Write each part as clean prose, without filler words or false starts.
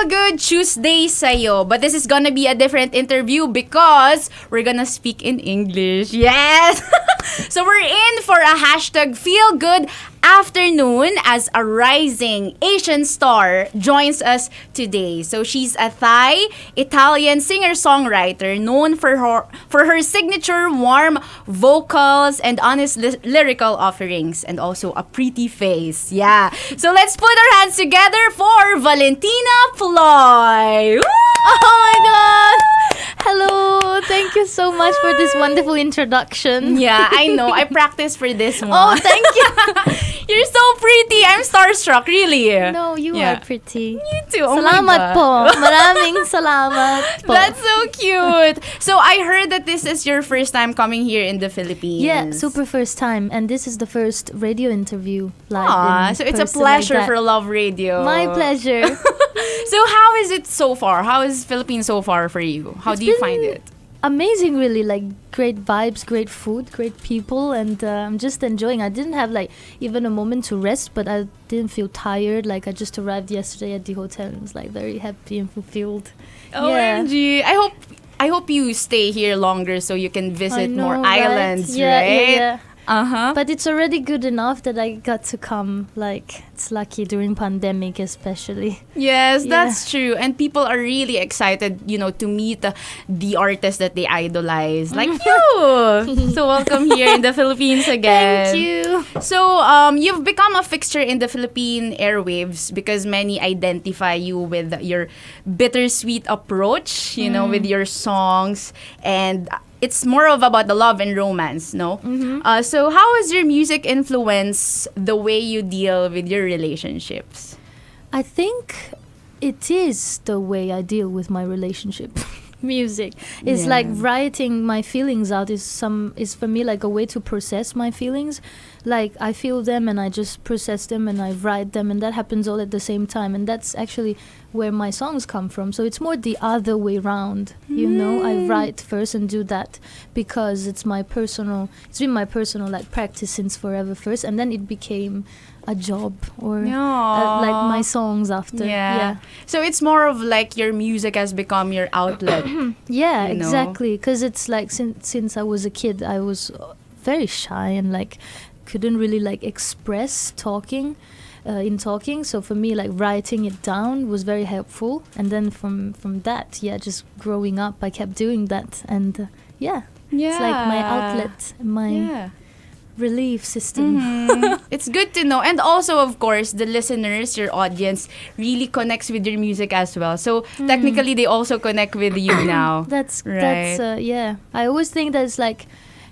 Feel Good Tuesday sa'yo. But this is gonna be a different interview because we're gonna speak in English. Yes! So we're in for a hashtag Feel Good afternoon as a rising Asian star joins us today. So she's a Thai Italian singer-songwriter known for her signature warm vocals and honest lyrical offerings, and also a pretty face. Yeah. So let's put our hands together for Valentina Ploy. Woo! Oh my god! Hello! Thank you so much for this wonderful introduction. Yeah, I know. I practiced for this one. Oh, thank you! You're so pretty. I'm starstruck, really. No, you are pretty. You too. Oh salamat po. Maraming salamat po. That's so cute. So I heard that this is your first time coming here in the Philippines. Yeah, super first time. And this is the first radio interview live. Aww, so it's a pleasure for Love Radio. My pleasure. So how is it so far? How is Philippines so far for you? How do you find it? Amazing, really. Like, great vibes, great food, great people, and I'm just enjoying. I didn't have like even a moment to rest, but I didn't feel tired. Like, I just arrived yesterday at the hotel and was like very happy and fulfilled. OMG. Yeah. I hope you stay here longer so you can visit more islands, right? Yeah. But it's already good enough that I got to come. Like, it's lucky during pandemic especially. Yes, that's true. And people are really excited, to meet the artists that they idolize. Like you! So welcome here in the Philippines again. Thank you. So, you've become a fixture in the Philippine airwaves because many identify you with your bittersweet approach, with your songs. And it's more about the love and romance, no? Mm-hmm. So how has your music influenced the way you deal with your relationships? I think it is the way I deal with my relationship. Music is like writing my feelings out is for me like a way to process my feelings. Like, I feel them and I just process them and I write them, and that happens all at the same time, and that's actually where my songs come from. So it's more the other way around, I write first and do that because it's been my personal like practice since forever first, and then it became a job or like my songs after. Yeah. So it's more of like your music has become your outlet. Yeah, exactly. Because it's like since I was a kid, I was very shy and like couldn't really like express talking. So for me, like writing it down was very helpful, and then from that, just growing up, I kept doing that, and it's like my outlet, my relief system. It's good to know, and also of course the listeners, your audience, really connects with your music as well. So technically, they also connect with you now. That's right. I always think that it's like.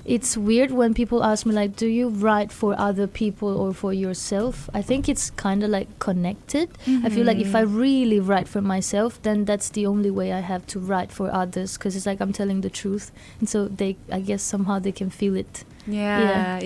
It's weird when people ask me, like, do you write for other people or for yourself? I think it's kind of like connected. I feel like if I really write for myself, then that's the only way I have to write for others, because it's like I'm telling the truth. And so I guess somehow they can feel it. Yeah.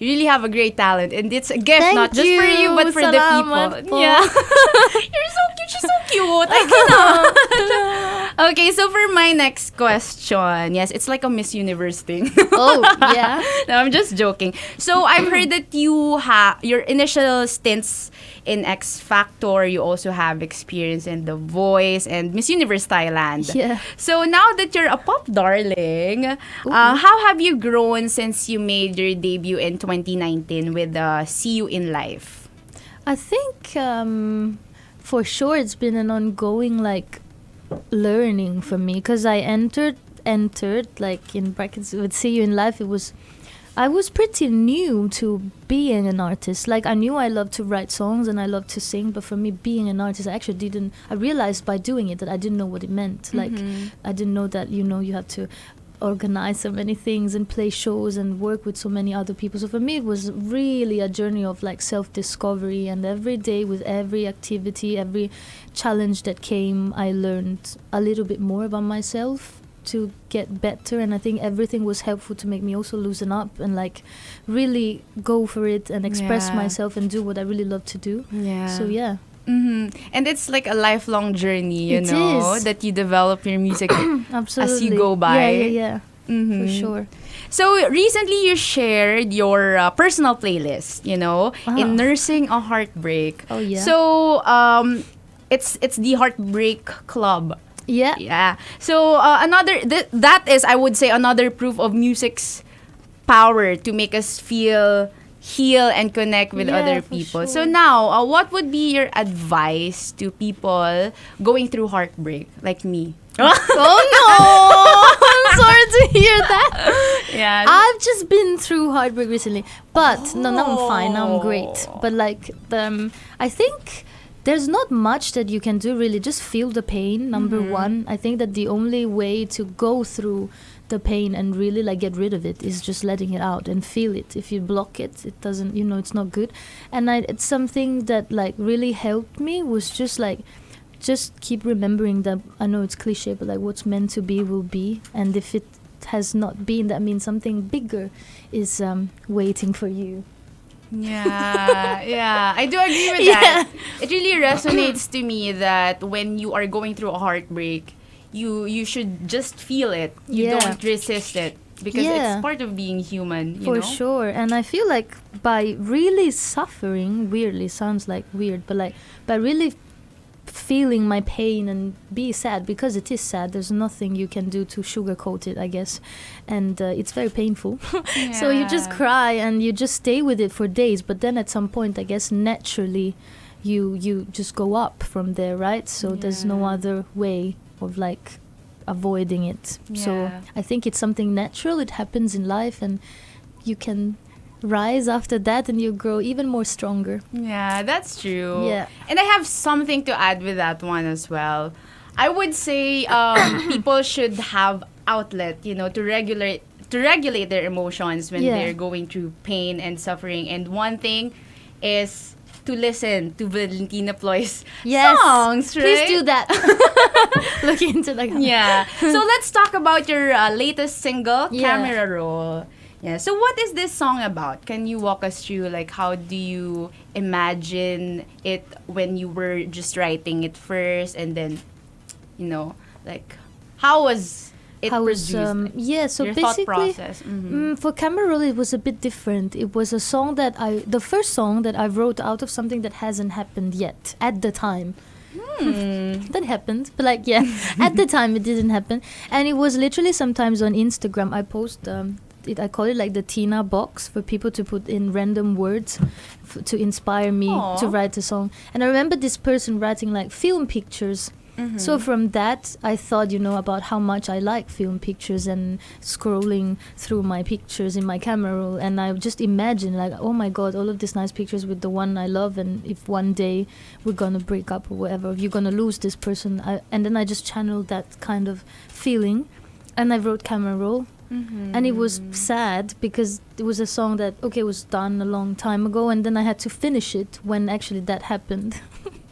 You really have a great talent, and it's a gift. Thank not just for you, but for the people. Po. Yeah. You're so cute. She's so cute. I cannot. Okay, so for my next question, yes, it's like a Miss Universe thing. Oh, yeah. No, I'm just joking. So I've heard that you have your initial stints in X Factor. You also have experience in The Voice and Miss Universe Thailand. Yeah. So now that you're a pop darling, how have you grown since you made your debut in 2019 with See You in Life? I think for sure it's been an ongoing like learning for me, because I entered like in brackets with See You in Life. I was pretty new to being an artist. Like, I knew I loved to write songs and I loved to sing, but for me, being an artist, I realized by doing it that I didn't know what it meant. Like, I didn't know that, you have to organize so many things and play shows and work with so many other people. So for me, it was really a journey of like self-discovery, and every day with every activity, every challenge that came, I learned a little bit more about myself to get better. And I think everything was helpful to make me also loosen up and like really go for it and express myself and do what I really love to do. So And it's like a lifelong journey, It is. that you develop your music Absolutely. as you go by. Yeah. For sure. So recently you shared your personal playlist, in Nursing a Heartbreak. Oh, yeah. So it's the Heartbreak Club. Yeah. Yeah. So that is, I would say, another proof of music's power to make us feel, heal, and connect with Yeah, other for people. sure. So now, what would be your advice to people going through heartbreak like me? Oh no! I'm sorry to hear that. Yeah. I've just been through heartbreak recently, but no, now I'm fine. Now I'm great. Oh. But like, I think there's not much that you can do really. Just feel the pain. Number one, I think that the only way to go through the pain and really like get rid of it is just letting it out and feel it. If you block it, it doesn't. It's not good. And it's something that like really helped me was just like. Just keep remembering that, I know it's cliche, but like what's meant to be will be. And if it has not been, that means something bigger is waiting for you. Yeah, yeah. I do agree with that. It really resonates to me that when you are going through a heartbreak, you should just feel it. You Yeah. don't resist it. Because Yeah. it's part of being human, you For know? sure. And I feel like by really suffering, weirdly, sounds like weird, but like by really feeling my pain and be sad, because it is sad, there's nothing you can do to sugarcoat it, I guess. And it's very painful. So you just Yeah. cry and you just stay with it for days, but then at some point, I guess naturally you just go up from there, right? So there's no Yeah. other way of like avoiding it. So Yeah. I think it's something natural. It happens in life, and you can rise after that, and you grow even more stronger. Yeah, that's true. Yeah. And I have something to add with that one as well. I would say people should have outlet, to regulate their emotions when Yeah. they're going through pain and suffering. And one thing is to listen to Valentina Ploy's Yes. songs, right? Please do that. Look into the camera. Yeah. So let's talk about your latest single, Yeah. Camera Roll. Yeah. So what is this song about? Can you walk us through, like, how do you imagine it when you were just writing it first, and then, like, how was it How was produced? so Your thought basically process. Mhm. for Camera Roll it was a bit different. It was a song the first song that I wrote out of something that hasn't happened yet at the time. That happened, but like at the time it didn't happen, and it was literally sometimes on Instagram I post I call it like the Tina box for people to put in random words to inspire me Aw. to write a song. And I remember this person writing like film pictures. So from that, I thought, about how much I like film pictures and scrolling through my pictures in my camera roll. And I just imagined like, oh my God, all of these nice pictures with the one I love. And if one day we're going to break up or whatever, if you're going to lose this person. And then I just channeled that kind of feeling. And I wrote Camera Roll. And it was sad because it was a song that, was done a long time ago. And then I had to finish it when actually that happened.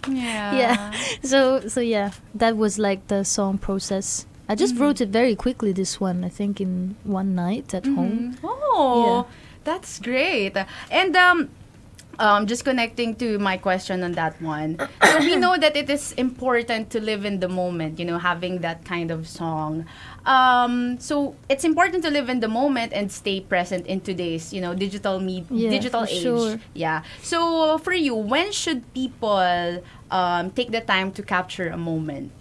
Yeah. Yeah. So yeah, that was like the song process. I just wrote it very quickly, this one, I think in one night at home. Oh, that's great. And just connecting to my question on that one. So we know that it is important to live in the moment, having that kind of song. So it's important to live in the moment and stay present in today's, digital For age. sure. Yeah. So for you, when should people take the time to capture a moment?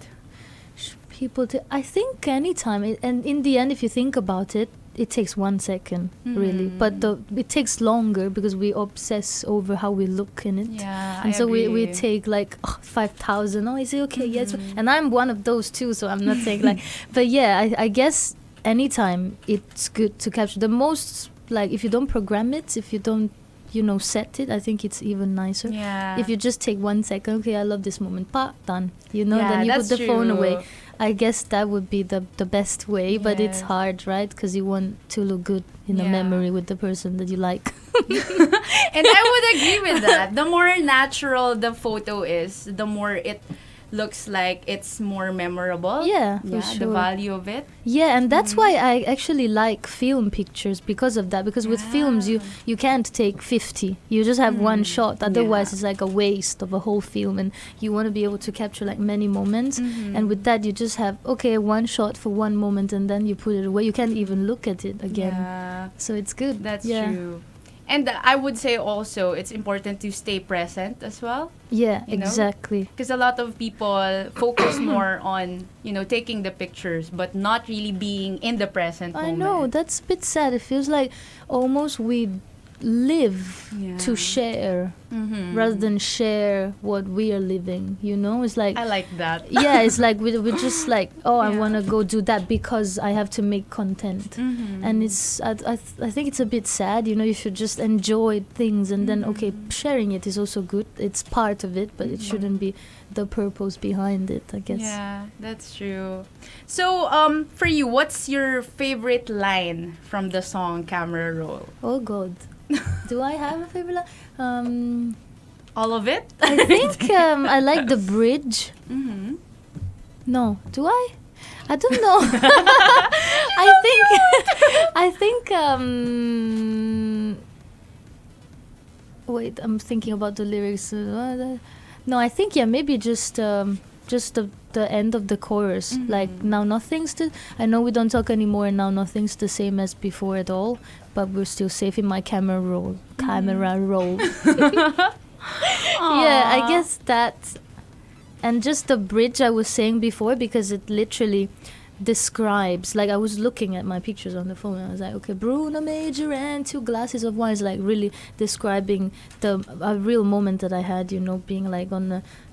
I think anytime, and in the end, if you think about it, it takes 1 second, really. But it takes longer because we obsess over how we look in it. Yeah, And I so we agree. take like 5,000. Oh, is it okay? Yes. And I'm one of those too, so I'm not saying like. But yeah, I guess anytime it's good to capture. The most, like, if you don't program it, if you don't, set it, I think it's even nicer. Yeah. If you just take 1 second, okay, I love this moment, done. Yeah, Then you put that's the phone true. away. I guess that would be the best way, but it's Yes. hard, right? Because you want to look good in a Yeah. memory with the person that you like. And I would agree with that. The more natural the photo is, the more it looks like it's more memorable. Yeah, for The sure. value of it. Yeah, and that's why I actually like film pictures because of that. Because with films, you can't take 50. You just have one shot. Otherwise, Yeah. it's like a waste of a whole film. And you want to be able to capture like many moments. And with that, you just have, one shot for one moment and then you put it away. You can't even look at it again. Yeah, So it's good. that's Yeah. true. And I would say also it's important to stay present as well. Yeah, You know? exactly. Because a lot of people focus more on, taking the pictures, but not really being in the present I moment. know, that's a bit sad. It feels like almost we live Yeah. to share Mhm. rather than share what we are living, It's like, I like that. yeah, it's like we're just like, oh, I Yeah. want to go do that because I have to make content. Mhm. And I think it's a bit sad, you should just enjoy things, and then, okay, sharing it is also good. It's part of it, but it shouldn't be the purpose behind it, I guess. Yeah, that's true. So, for you, what's your favorite line from the song Camera Roll? Oh, God. Do I have a favorite line? All of it? I think I like the bridge. Mm-hmm. No, do I? I don't know. I think wait, I'm thinking about the lyrics. No, I think maybe just the end of the chorus. Mhm. Like, now nothing's I know we don't talk anymore, and now nothing's the same as before at all, but we're still safe in my camera roll. Yeah, I guess that. And just the bridge I was saying before, because it literally describes, like, I was looking at my pictures on the phone, and I was like, okay, Bruno Major and 2 glasses of wine is like really describing a real moment that I had, being like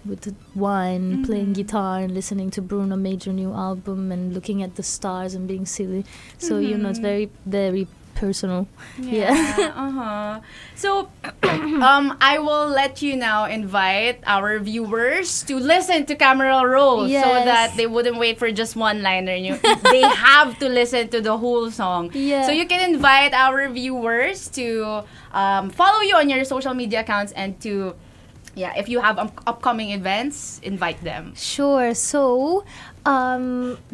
with the wine, playing guitar and listening to Bruno Major new album and looking at the stars and being silly. So, it's very, very personal. Yeah. Uh-huh. So, I will let you now invite our viewers to listen to Camera Roll so Yes. that they wouldn't wait for just one liner. They have to listen to the whole song. Yeah. So you can invite our viewers to follow you on your social media accounts and to, if you have upcoming events, invite them. Sure. So,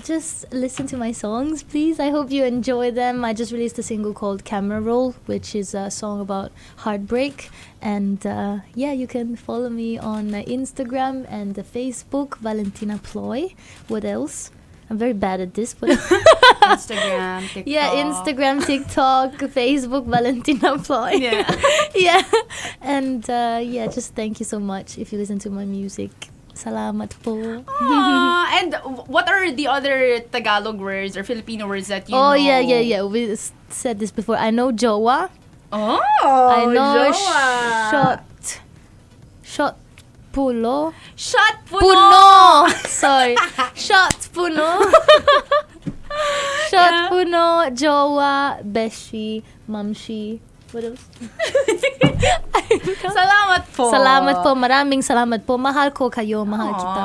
just listen to my songs, please. I hope you enjoy them. I just released a single called Camera Roll, which is a song about heartbreak. And you can follow me on Instagram and Facebook, Valentina Ploy. What else? I'm very bad at this, but Instagram, TikTok. yeah, Instagram, TikTok, Facebook, Valentina Ploy. Yeah. Yeah. And just thank you so much if you listen to my music. Salamat po. And what are the other Tagalog words or Filipino words that you know? Oh, yeah. We said this before. I know jowa. Oh, I know jowa. Shot pulo. Shot Puno. Sorry. Shot puno. Shot puno, jowa, beshi, mamshi. What else? Salamat po. Salamat po. Maraming salamat po. Mahal ko kayo. Mahal kita.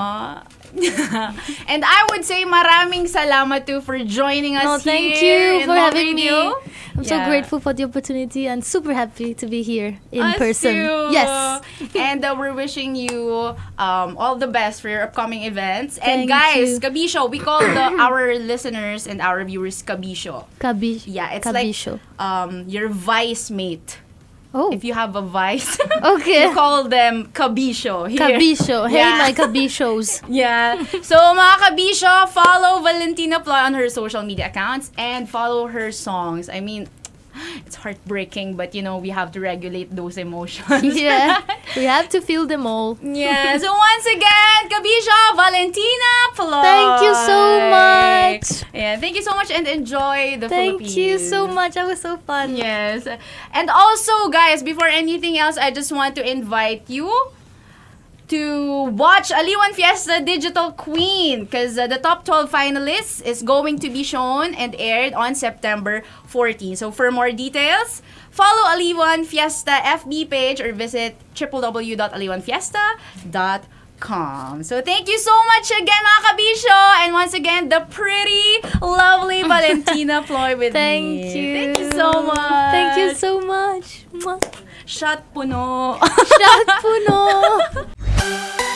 And I would say maraming salamat too for joining us No, here. thank you in for the having me. radio. I'm so grateful for the opportunity and super happy to be here in Us person. too. Yes. And we're wishing you all the best for your upcoming events. And Thank guys, you. Kabisho, we call our listeners and our viewers Kabisho. Yeah, it's Kabisho. like your vice mate. Oh, If you have a vice, okay. you call them Kabisho. Here. Kabisho. Hey, Yeah. my Kabishos. Yeah. So, mga Kabisho, follow Valentina Ploy on her social media accounts and follow her songs. I mean, it's heartbreaking, but we have to regulate those emotions. Yeah, we have to feel them all. Yeah. So, once again, Kabisho, Valentina Ploy. Thank you so much. Yeah. Thank you so much and enjoy the Thank Philippines. you so much. That was so fun. Yes. And also, guys, before anything else, I just want to invite you to watch Aliwan Fiesta Digital Queen because the top 12 finalists is going to be shown and aired on September 14. So for more details, follow Aliwan Fiesta FB page or visit www.aliwanfiesta.com. So thank you so much again, mga Kabisho, and once again, the pretty, lovely Valentina Ploy with Thank me. you. Thank you so much. Thank you so much. Mwah. Shot puno. Shot puno.